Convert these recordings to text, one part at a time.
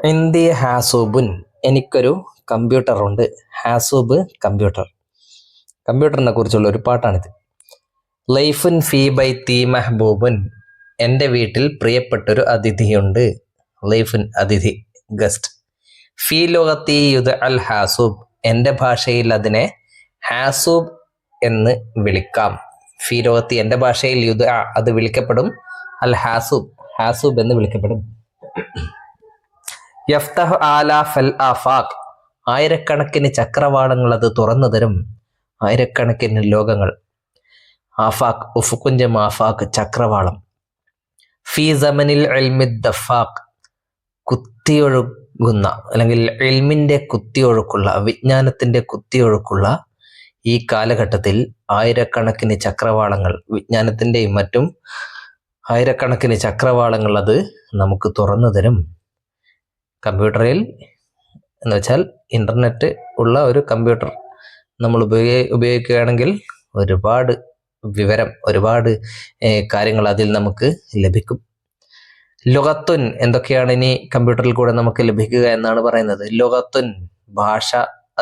India ഹാസൂബുൻ, എനിക്കൊരു കമ്പ്യൂട്ടറുണ്ട്. ഹാസൂബ് കമ്പ്യൂട്ടറിനെ കുറിച്ചുള്ള ഒരു പാട്ടാണിത്. ലൈഫുൻ ഫീ ബൈത്തി മെഹബൂബുൻ, എൻ്റെ വീട്ടിൽ പ്രിയപ്പെട്ടൊരു അതിഥിയുണ്ട്. ലൈഫുൻ അതിഥി, ഗസ്റ്റ്. ഫീ ലുഗത്തി യുദ് അൽ ഹാസൂബ്, എൻ്റെ ഭാഷയിൽ അതിനെ ഹാസൂബ് എന്ന് വിളിക്കാം. ഫീ ലുഗത്തി, എൻ്റെ ഭാഷയിൽ യുദ് അത് വിളിക്കപ്പെടും. അൽ ഹാസൂബ് എന്ന് വിളിക്കപ്പെടും. യഫ്തഹു ആലാഫൽ ആഫാഖ്, ആയിരക്കണക്കിന് ചക്രവാളങ്ങൾ അത് തുറന്നു തരും. ആയിരക്കണക്കിന് ലോകങ്ങൾ. ആഫാഖ്, ഉഫുക്കുഞ്ചം ആഫാഖ്, ചക്രവാളം. ഫീ സമനിൽ ഇൽമിദ് ദഫാഖ്, കുത്തിയൊഴുകുന്ന അല്ലെങ്കിൽ ഇൽമിന്റെ കുത്തിയൊഴുക്കുള്ള, വിജ്ഞാനത്തിന്റെ കുത്തിയൊഴുക്കുള്ള ഈ കാലഘട്ടത്തിൽ ആയിരക്കണക്കിന് ചക്രവാളങ്ങൾ, വിജ്ഞാനത്തിന്റെയും മറ്റും ആയിരക്കണക്കിന് ചക്രവാളങ്ങൾ അത് നമുക്ക് തുറന്നു തരും. കമ്പ്യൂട്ടറിൽ എന്ന് വെച്ചാൽ ഇൻ്റർനെറ്റ് ഉള്ള ഒരു കമ്പ്യൂട്ടർ നമ്മൾ ഉപയോഗിക്കുകയാണെങ്കിൽ ഒരുപാട് വിവരം, ഒരുപാട് കാര്യങ്ങൾ അതിൽ നമുക്ക് ലഭിക്കും. ലുഗത്തുൻ, എന്തൊക്കെയാണ് ഇനി കമ്പ്യൂട്ടറിൽ കൂടെ നമുക്ക് ലഭിക്കുക എന്നാണ് പറയുന്നത്. ലുഗത്തുൻ, ഭാഷ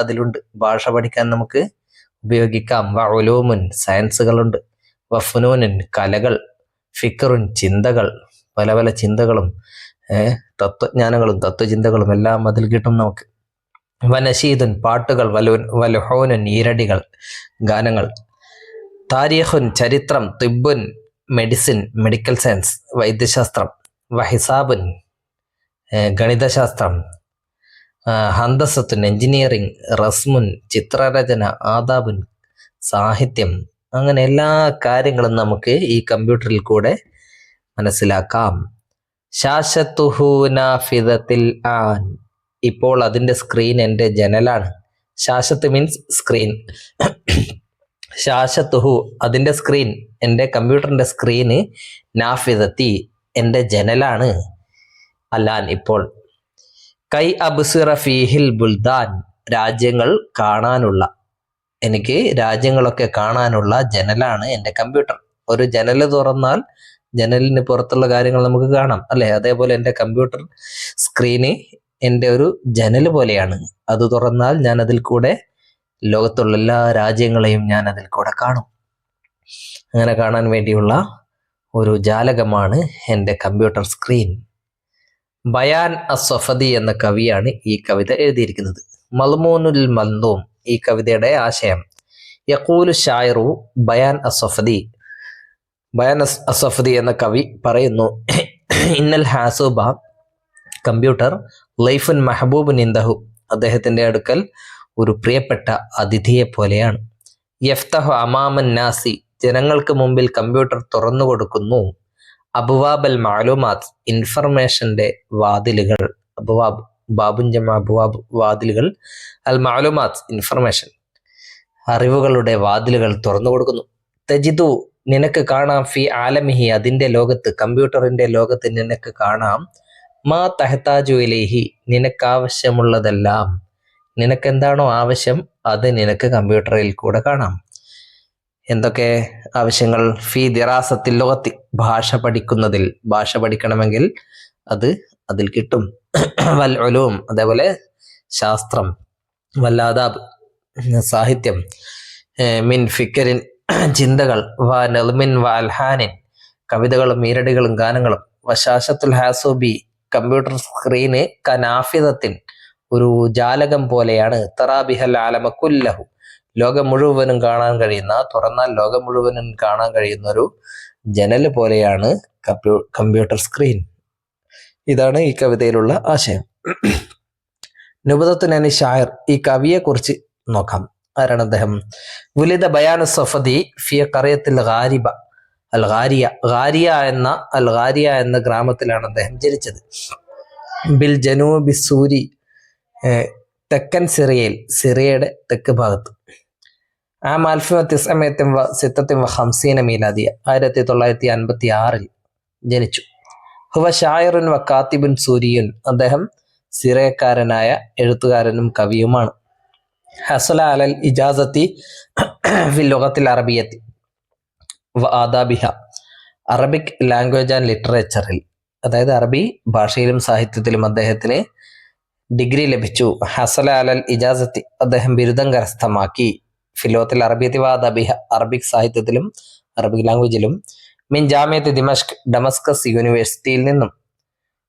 അതിലുണ്ട്. ഭാഷ പഠിക്കാൻ നമുക്ക് ഉപയോഗിക്കാം. വഉലൂമുൻ, സയൻസുകളുണ്ട്. വഫുനൂനുൻ, കലകൾ. ഫിക്റുൻ, ചിന്തകൾ, പല പല ചിന്തകളും തത്വജ്ഞാനങ്ങളും തത്വചിന്തകളും എല്ലാം അതിൽ കിട്ടും നമുക്ക്. വനശീദുൻ, പാട്ടുകൾ. വലുഹോനുൻ, ഈരടികൾ, ഗാനങ്ങൾ. താരീഖുൻ, ചരിത്രം. തിബ്ബുൻ, മെഡിസിൻ, മെഡിക്കൽ സയൻസ്, വൈദ്യശാസ്ത്രം. വഹിസാബുൻ, ഗണിതശാസ്ത്രം. ഹന്തസത്തുൻ, എഞ്ചിനീയറിംഗ്. റസ്മുൻ, ചിത്രരചന. ആദാബുൻ, സാഹിത്യം. അങ്ങനെ എല്ലാ കാര്യങ്ങളും നമുക്ക് ഈ കമ്പ്യൂട്ടറിൽ കൂടെ മനസ്സിലാക്കാം. ശാശത്തുഹു നാഫിദത്തിൽ ആൻ, ഇപ്പോൾ അതിൻ്റെ സ്ക്രീൻ എൻ്റെ ജനലാണ്. ശാശത്ത് മീൻസ് സ്ക്രീൻ. ശാശത്തുഹു, അതിൻ്റെ സ്ക്രീൻ, എൻ്റെ കമ്പ്യൂട്ടറിൻ്റെ സ്ക്രീന്. നാഫിദത്തി, എൻ്റെ ജനലാണ്. അല്ലാൻ, ഇപ്പോൾ. കൈ അബ്സിറ ഫീഹിൽ ബുൽദാൻ, രാജ്യങ്ങൾ കാണാനുള്ള, എനിക്ക് രാജ്യങ്ങളൊക്കെ കാണാനുള്ള ജനലാണ് എൻ്റെ കമ്പ്യൂട്ടർ. ഒരു ജനൽ തുറന്നാൽ ജനലിന് പുറത്തുള്ള കാര്യങ്ങൾ നമുക്ക് കാണാം, അല്ലെ? അതേപോലെ എൻ്റെ കമ്പ്യൂട്ടർ സ്ക്രീന് എൻ്റെ ഒരു ജനൽ പോലെയാണ്. അത് തുറന്നാൽ ഞാൻ അതിൽ കൂടെ ലോകത്തുള്ള എല്ലാ രാജ്യങ്ങളെയും ഞാൻ അതിൽ കൂടെ കാണും. അങ്ങനെ കാണാൻ വേണ്ടിയുള്ള ഒരു ജാലകമാണ് എൻ്റെ കമ്പ്യൂട്ടർ സ്ക്രീൻ. ബയാൻ അസ്വഫദി എന്ന കവിയാണ് ഈ കവിത എഴുതിയിരിക്കുന്നത്. മൽമൂനുൽ മൽദൂം, ഈ കവിതയുടെ ആശയം. യഖൂലു ഷായിറു ബയാൻ അസ്വഫദി, ബയാൻ അസ്വഫദി എന്ന കവി പറയുന്നു, ഇന്നൽ ഹാസൂബ, കമ്പ്യൂട്ടർ. ലൈഫുൻ മെഹബൂബുൻ ഇൻദഹു, അദ്ദേഹത്തിന്റെ അടുക്കൽ ഒരു പ്രിയപ്പെട്ട അതിഥിയെ പോലെയാണ്. യഫ്തഹു അമാമൻ നാസി, ജനങ്ങൾക്ക് മുമ്പിൽ കമ്പ്യൂട്ടർ തുറന്നു കൊടുക്കുന്നു. അബ്വാബൽ മാലൂമാത്ത്, ഇൻഫർമേഷന്റെ വാതിലുകൾ. അബ്വാബ്, ബാബുഞ്ചമ അബ്വാബ്, വാതിലുകൾ. അൽ മാലൂമാത്ത്, ഇൻഫർമേഷൻ, അറിവുകളുടെ വാതിലുകൾ തുറന്നു കൊടുക്കുന്നു. തജിദു, നിനക്ക് കാണാം. ഫി ആലമിഹി, അതിൻ്റെ ലോകത്ത്, കമ്പ്യൂട്ടറിന്റെ ലോകത്ത് നിനക്ക് കാണാം. മാ തഹ്താജു ഇലൈഹി, നിനക്കാവശ്യമുള്ളതെല്ലാം. നിനക്കെന്താണോ ആവശ്യം അത് നിനക്ക് കമ്പ്യൂട്ടറിൽ കൂടെ കാണാം. എന്തൊക്കെ ആവശ്യങ്ങൾ? ഫി ദിറാസത്തിൽ ലുഗത്തി, ഭാഷ പഠിക്കുന്നതിൽ, ഭാഷ പഠിക്കണമെങ്കിൽ അത് അതിൽ കിട്ടും. വൽ ഉലൂം, അതേപോലെ ശാസ്ത്രം. വൽ ആദാബ്, സാഹിത്യം. മിൻ ഫിക്രിൻ, ചിന്തകൾ. വ നൾമിൻ വ അൽഹാനിൻ, കവിതകളും ഈരടികളും ഗാനങ്ങളും. വശാശത്തുൽ ഹാസൂബി, കമ്പ്യൂട്ടർ സ്ക്രീന്. കനാഫിദത്തിൻ, ഒരു ജാലകം പോലെയാണ്. തറാബിഹൽ ആലമ കുല്ലഹു, ലോകം മുഴുവനും കാണാൻ കഴിയുന്ന, തുറന്നാൽ ലോകം മുഴുവനും കാണാൻ കഴിയുന്ന ഒരു ജനൽ പോലെയാണ് കമ്പ്യൂട്ടർ സ്ക്രീൻ. ഇതാണ് ഈ കവിതയിലുള്ള ആശയം. നുബദത്തുൻ ഷായർ, ഈ കവിയെ കുറിച്ച് നോക്കാം. ആരാണ് അദ്ദേഹം? വുലിദ ബയാൻ സഫദി ഫി ഖറിയത്തിൽ ഗാരിബ അൽ ഗാരിയ, ഗാരിയ എന്ന ഗ്രാമത്തിലാണ് അദ്ദേഹം ജനിച്ചത്. ബിൽ ജനൂബി സൂരി, തെക്കൻ സിറിയയിൽ, സിറിയയുടെ തെക്ക് ഭാഗത്ത്. ആ 1956 മീലാദിയ, 1956 ജനിച്ചു. ഹുവ ഷായറുൻ വ കാത്തിബുൻ സൂരിയുൻ, അദ്ദേഹം സിറിയക്കാരനായ എഴുത്തുകാരനും കവിയുമാണ്. ഹസല അലൽ ഇജാസത്തി ഫിൽ ലുഗത്തിൽ അറബിയത്തി വ ആദാബിഹ, അറബിക് ലാംഗ്വേജ് ആൻഡ് ലിറ്ററേച്ചറിൽ, അതായത് അറബി ഭാഷയിലും സാഹിത്യത്തിലും അദ്ദേഹത്തിന് ഡിഗ്രി ലഭിച്ചു. ഹസല അലൽ ഇജാസത്തി, അദ്ദേഹം ബിരുദം കരസ്ഥമാക്കി. ഫിലോത്തിൽ അറബിയത്തി വാദബിഹ, അറബിക് സാഹിത്യത്തിലും അറബിക് ലാംഗ്വേജിലും. മിൻ ജാമിയത്ത് ദിമഷ്ക്, ഡമസ്കസ് യൂണിവേഴ്സിറ്റിയിൽ നിന്നും.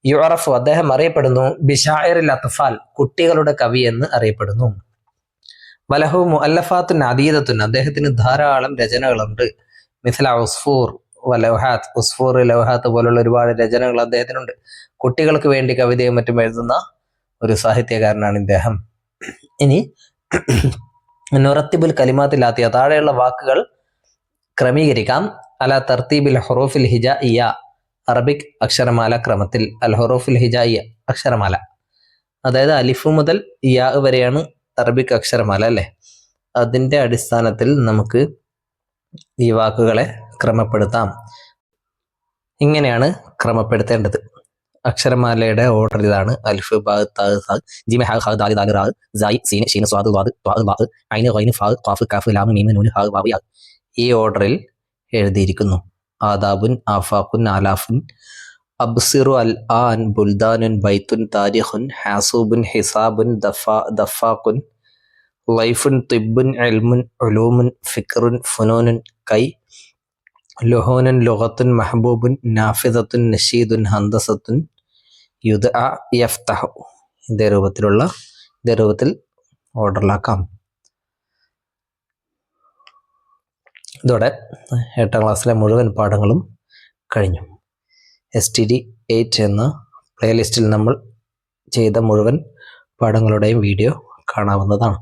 യുറഫു, അദ്ദേഹം അറിയപ്പെടുന്നു. ബിഷാഇറിൽ അത്ഫാൽ, കുട്ടികളുടെ കവി എന്ന് അറിയപ്പെടുന്നു. വലഹു മുഅല്ലഫാത്തുൻ അദീദത്തുൻ, അദ്ദേഹത്തിന് ധാരാളം രചനകളുണ്ട്. മിഥല ഉസ്ഫൂർ വലൗഹാത്ത്, ഉസ്ഫൂർ ലൗഹാത്ത് പോലുള്ള ഒരുപാട് രചനകൾ അദ്ദേഹത്തിനുണ്ട്. കുട്ടികൾക്ക് വേണ്ടി കവിതയും മറ്റും എഴുതുന്ന ഒരു സാഹിത്യകാരനാണ് ഇദ്ദേഹം. ഇനി നുറത്തിബുൽ കലിമാത്തിലാത്തിയ, താഴെയുള്ള വാക്കുകൾ ക്രമീകരിക്കാം. അല തർത്തീബിൽ ഹുറൂഫിൽ ഹിജാഇയ്യ, അറബിക് അക്ഷരമാല ക്രമത്തിൽ. അൽ ഹുറൂഫിൽ ഹിജാഇയ്യ, അക്ഷരമാല, അതായത് അലിഫ് മുതൽ യാ വരെയാണ് അറബിക് അക്ഷരമാല അല്ലെ. അതിൻ്റെ അടിസ്ഥാനത്തിൽ നമുക്ക് ഈ വാക്കുകളെ ക്രമപ്പെടുത്താം. ഇങ്ങനെയാണ് ക്രമപ്പെടുത്തേണ്ടത്. അക്ഷരമാലയുടെ ഓർഡർ ഇതാണ്. അലിഫ്, ബാ, ത, സ, ജിം, ഹ, ഖ, ദാൽ, ദാൽ, റാ, സായ്, സീൻ, ഷീൻ, സ്വാദ്, വാദ്, ത്വാ, ബാ, ഐന്, ഗൈൻ, ഫാ, ഖാഫ്, കാഫ്, ലാം, മീം, നൂൻ, ഹ, വാവ്, യാ. ഈ ഓർഡറിൽ എഴുതിയിരിക്കുന്നു. ആദാബുൻ, ആഫാഖുൻ, ആലാഫുൻ, അബ്സിറു, അൽ ആൻ, ബുൽദാനുൻ, ബൈത്തുൻ, താരിഖുൻ, ഹാസൂബുൻ, ഹിസാബുൻ, ദഫാഖുൻ, ലൈഫുൻ, തിബ്ബുൻ, ഇൽമുൻ, ഉലൂമുൻ, ഫിക്റുൻ, ഫുനൂനുൻ, കൈ, ലുഹൂനുൻ, ലുഗത്തുൻ, മഹബൂബുൻ, നാഫിദത്തുൻ, നഷീദുൻ, ഹന്ദസത്തുൻ, യുദ്അ, യഫ്തഹു. ഇതേ രൂപത്തിൽ ഓർഡറിലാക്കാം. ഇതോടെ 8ാം ക്ലാസ്സിലെ മുഴുവൻ പാഠങ്ങളും കഴിഞ്ഞു. STD8 എന്ന പ്ലേലിസ്റ്റിൽ നമ്മൾ ചെയ്ത മുഴുവൻ പാഠങ്ങളുടെയും വീഡിയോ കാണാവുന്നതാണ്.